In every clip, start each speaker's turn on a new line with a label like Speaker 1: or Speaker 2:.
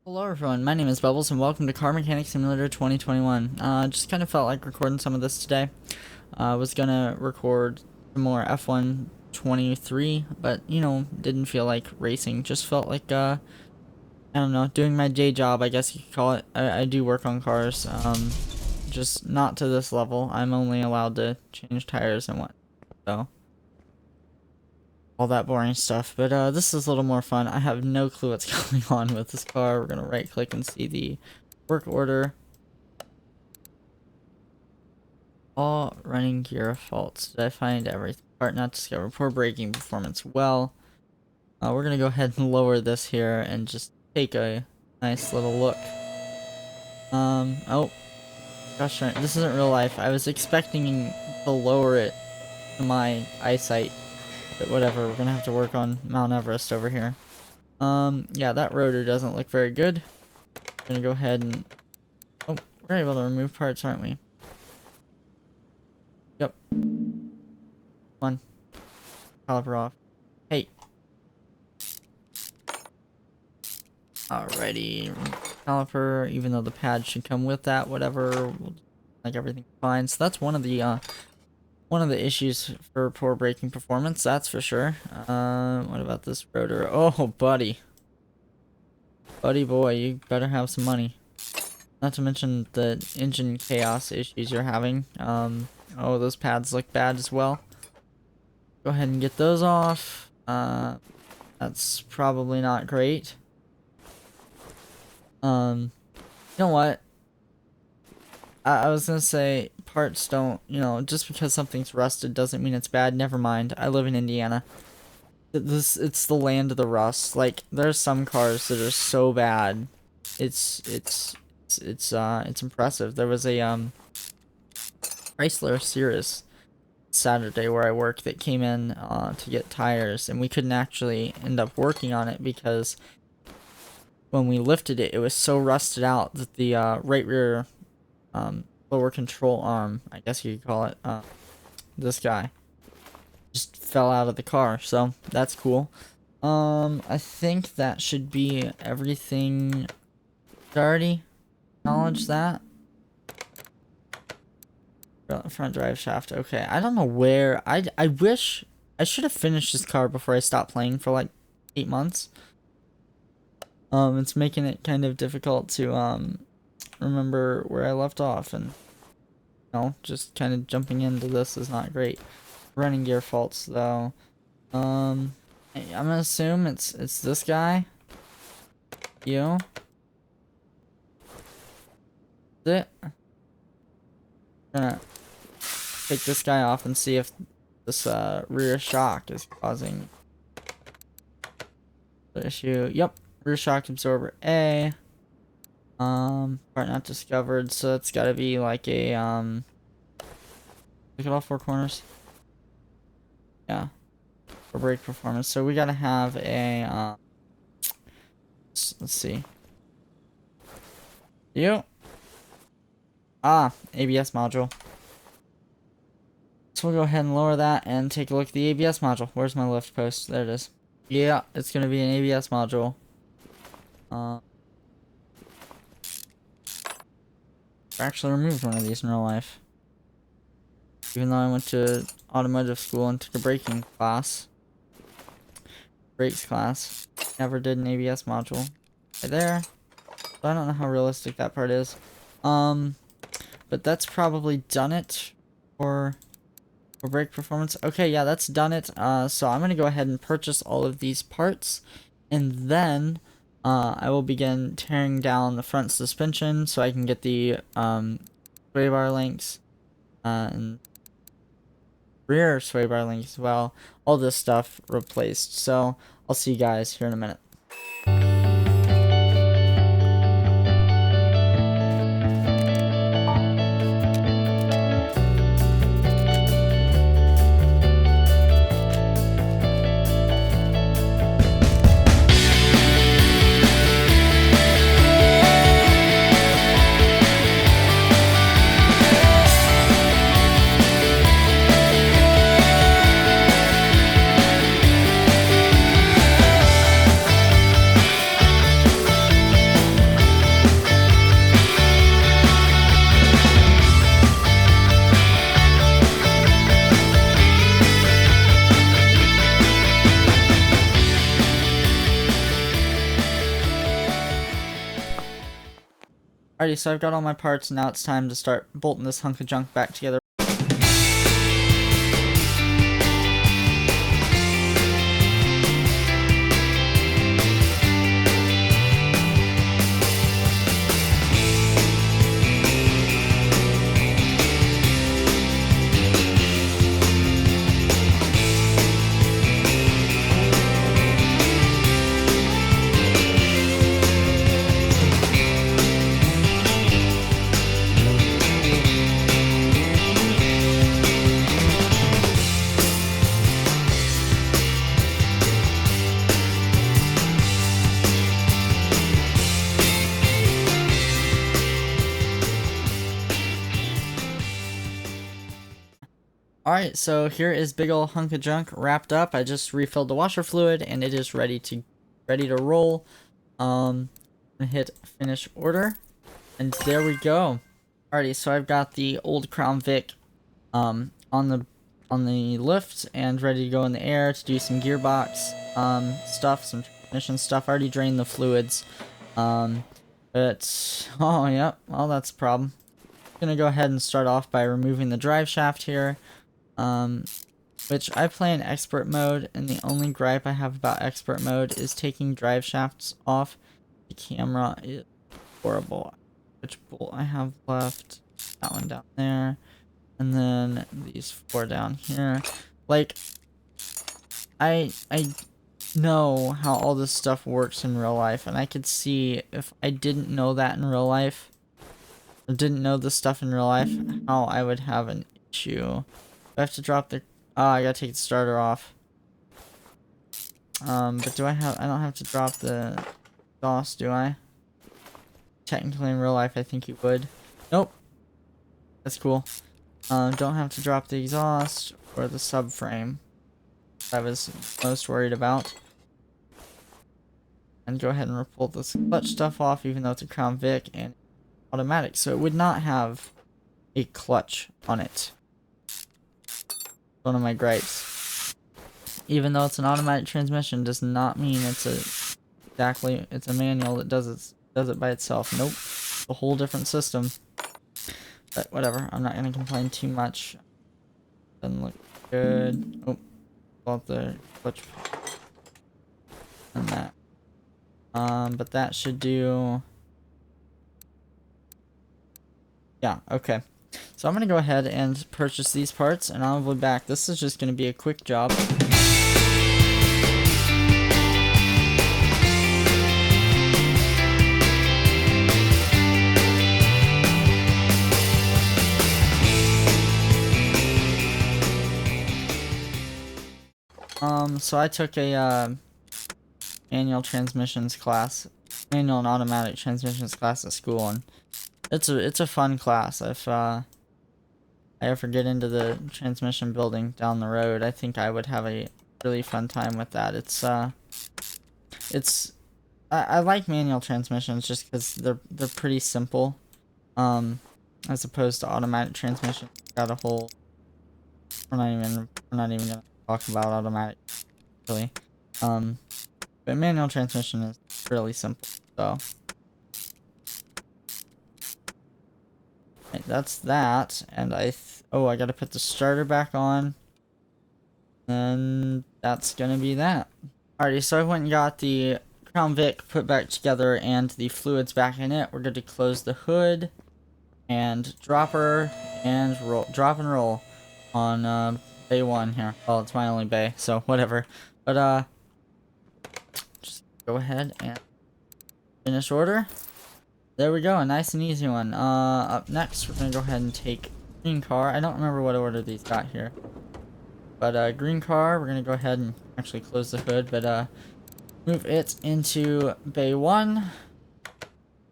Speaker 1: Hello everyone, my name is Bubbles and welcome to Car Mechanic Simulator 2021. Just kind of felt like recording some of this today. I was gonna record some more F1 23, but didn't feel like racing. Just felt like, I don't know, doing my day job, I guess you could call it. I do work on cars, just not to this level. I'm only allowed to change tires and what, so all that boring stuff. But this is a little more fun. I have no clue what's going on with this car. We're gonna right click and see the work order. All running gear faults. Did I find everything? Part not discovered. Poor braking performance. Well, we're gonna go ahead and lower this here and just take a nice little look. Oh, gosh darn it. This isn't real life. I was expecting to lower it to my eyesight. But whatever, we're gonna have to work on Mount Everest over here. Yeah, that rotor doesn't look very good. I'm gonna go ahead and... Oh, we're able to remove parts, aren't we? Yep. Come on. Caliper off. Hey. Alrighty. Caliper, even though the pad should come with that, whatever. We'll like everything fine. So that's one of the issues for poor braking performance, that's for sure. What about this rotor? Oh, buddy. Buddy boy, you better have some money. Not to mention the engine chaos issues you're having. Oh, those pads look bad as well. Go ahead and get those off. That's probably not great. You know what? I was gonna say parts don't, just because something's rusted doesn't mean it's bad. Never mind. I live in Indiana. It's the land of the rust. Like, there's some cars that are so bad. It's impressive. There was a Chrysler Cirrus Saturday where I work that came in to get tires, and we couldn't actually end up working on it because when we lifted it, it was so rusted out that the right rear lower control arm, I guess you could call it, this guy just fell out of the car. So that's cool. I think that should be everything. Did I already acknowledge that? Front drive shaft. Okay, I don't know where. I wish I should have finished this car before I stopped playing for like 8 months. It's making it kind of difficult to remember where I left off, and just kind of jumping into this is not great. Running gear faults though. I'm gonna assume it's this guy. You. Is it? Gonna take this guy off and see if this rear shock is causing the issue. Yep, rear shock absorber A. Part not discovered, so it's gotta be like a look at all four corners. Yeah. For brake performance. So we gotta have a let's see. You. ABS module. So we'll go ahead and lower that and take a look at the ABS module. Where's my lift post? There it is. Yeah, it's gonna be an ABS module. I actually removed one of these in real life. Even though I went to automotive school and took a braking class. Brakes class. Never did an ABS module. Right there. So I don't know how realistic that part is. But that's probably done it for brake performance. Okay, yeah, that's done it. So I'm gonna go ahead and purchase all of these parts, and then I will begin tearing down the front suspension so I can get the sway bar links and rear sway bar links as well. All this stuff replaced. So I'll see you guys here in a minute. Alrighty, so I've got all my parts, now it's time to start bolting this hunk of junk back together. Alright, so here is big ol' hunk of junk wrapped up. I just refilled the washer fluid and it is ready to roll. Hit finish order. And there we go. Alrighty, so I've got the old Crown Vic on the lift and ready to go in the air to do some gearbox stuff, some transmission stuff. I already drained the fluids. But oh yeah, well that's a problem. I'm gonna go ahead and start off by removing the drive shaft here. Which I play in expert mode, and the only gripe I have about expert mode is taking drive shafts off. The camera is horrible. Which bolt I have left? That one down there, and then these 4 down here. Like, I know how all this stuff works in real life, and I could see if I didn't know that in real life, or didn't know this stuff in real life, how I would have an issue. I have to drop the... Oh, I gotta take the starter off. But I don't have to drop the exhaust, do I? Technically in real life, I think you would. Nope. That's cool. Don't have to drop the exhaust or the subframe. I was most worried about. And go ahead and pull this clutch stuff off, even though it's a Crown Vic and automatic. So it would not have a clutch on it. One of my gripes. Even though it's an automatic transmission, does not mean it's a manual that does it by itself. Nope, a whole different system. But whatever, I'm not gonna complain too much. Doesn't look good. Oh, pull out the clutch and that. But that should do. Yeah. Okay. So I'm going to go ahead and purchase these parts, and I'll be back. This is just going to be a quick job. So I took a manual and automatic transmissions class at school, and it's a fun class. If I ever get into the transmission building down the road, I think I would have a really fun time with that. I like manual transmissions just because they're pretty simple, as opposed to automatic transmissions. Got a whole. We're not even gonna talk about automatic, really. But manual transmission is really simple, so. Right, that's that, and I gotta put the starter back on, and that's gonna be that. Alrighty, so I went and got the Crown Vic put back together and the fluids back in it. We're going to close the hood and drop and roll on bay 1 here. Well, it's my only bay, so whatever. But just go ahead and finish order. There we go, a nice and easy one. Up next, we're gonna go ahead and take green car. I don't remember what order these got here. But green car, we're gonna go ahead and actually close the hood, but move it into bay 1.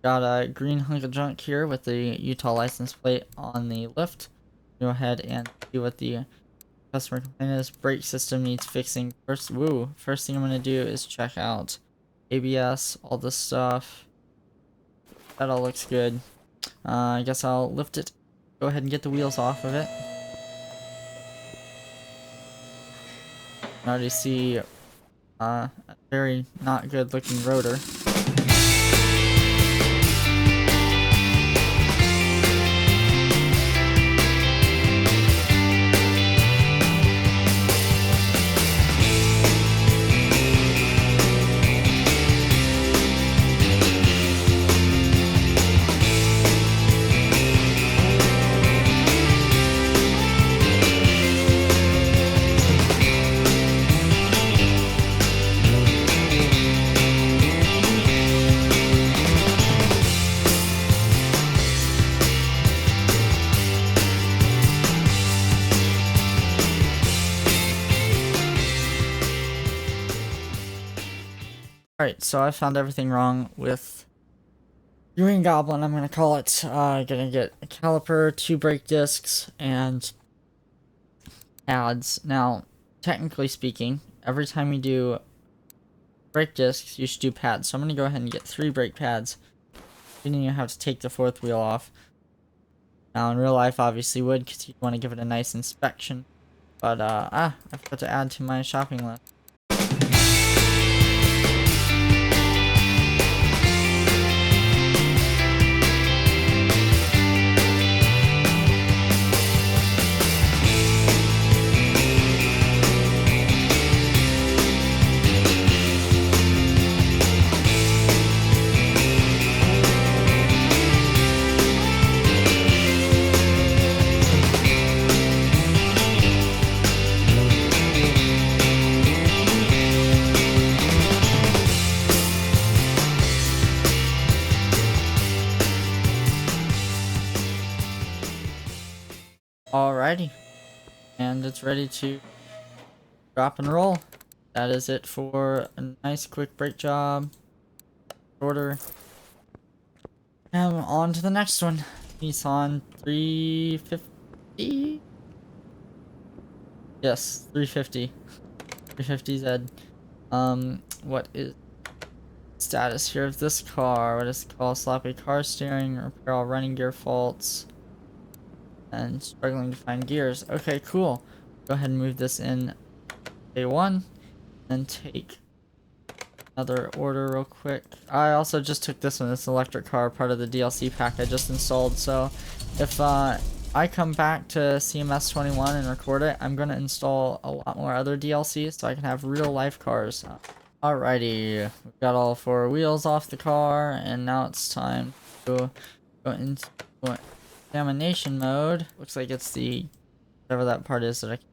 Speaker 1: Got a green hunk of junk here with the Utah license plate on the lift. Go ahead and see what the customer complaint is. Brake system needs fixing. First thing I'm gonna do is check out ABS, all this stuff. That all looks good. I guess I'll lift it. Go ahead and get the wheels off of it. I already see a very not good looking rotor. Alright, so I found everything wrong with Green Goblin, I'm gonna call it. Gonna get a caliper, 2 brake discs, and pads. Now, technically speaking, every time you do brake discs, you should do pads. So I'm gonna go ahead and get 3 brake pads. You don't even have to take the 4th wheel off. Now, in real life, obviously would, because you want to give it a nice inspection. But, I forgot to add to my shopping list. Alrighty, and it's ready to drop and roll. That is it for a nice quick brake job. Order. And on to the next one. Nissan 350? Yes, 350. 350Z. What is status here of this car? What is it called? Sloppy car steering, repair all running gear faults, and struggling to find gears. Okay, cool. Go ahead and move this in A1, and take another order real quick. I also just took this one, this electric car, part of the DLC pack I just installed. So if I come back to CMS 21 and record it, I'm gonna install a lot more other DLCs so I can have real life cars. Alrighty, we've got all 4 wheels off the car, and now it's time to go into examination mode. Looks like it's the whatever that part is that I can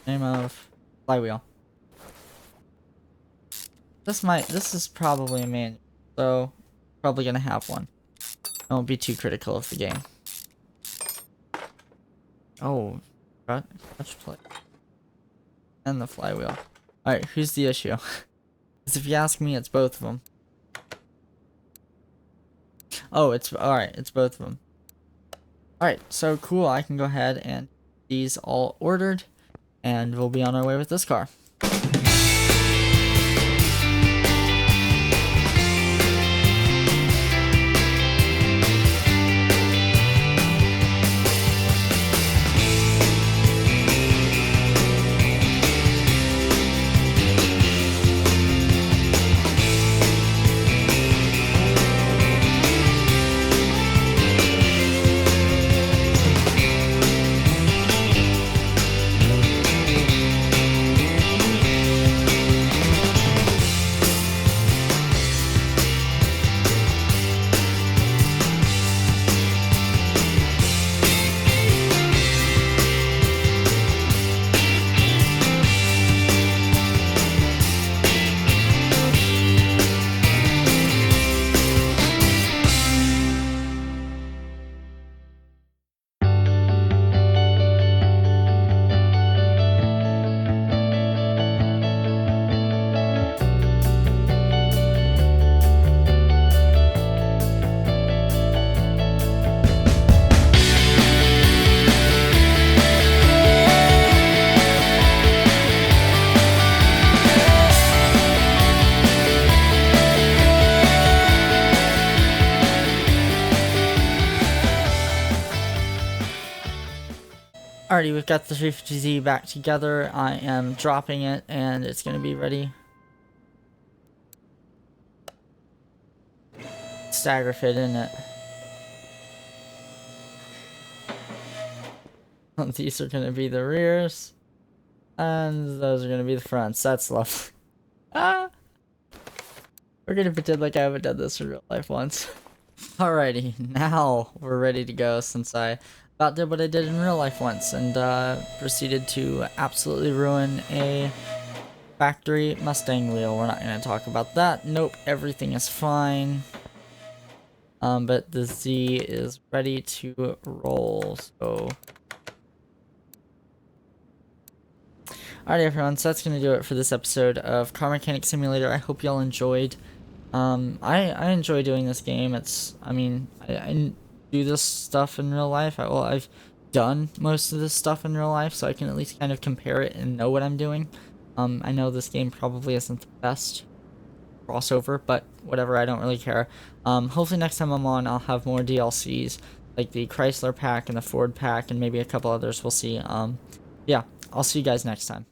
Speaker 1: name of flywheel. This is probably a manual, so probably gonna have one. I won't be too critical of the game. Oh, clutch plate and the flywheel. Alright, who's the issue? Because if you ask me, it's both of them. Oh, it's alright, it's both of them. Alright, so cool, I can go ahead and these all ordered, and we'll be on our way with this car. Alrighty, we've got the 350Z back together. I am dropping it, and it's going to be ready. Stagger fit, isn't it? These are going to be the rears, and those are going to be the fronts. That's lovely. Ah! We're going to pretend like I haven't done this in real life once. Alrighty, now we're ready to go, since I about did what I did in real life once, and proceeded to absolutely ruin a factory Mustang wheel. We're not going to talk about that. Nope, everything is fine. But the Z is ready to roll, so... Alright everyone, so that's going to do it for this episode of Car Mechanic Simulator. I hope y'all enjoyed. I enjoy doing this game. I mean, I do this stuff in real life. I've done most of this stuff in real life, so I can at least kind of compare it and know what I'm doing. I know this game probably isn't the best crossover, but whatever, I don't really care. Hopefully next time I'm on, I'll have more DLCs, like the Chrysler pack and the Ford pack, and maybe a couple others, we'll see. Yeah, I'll see you guys next time.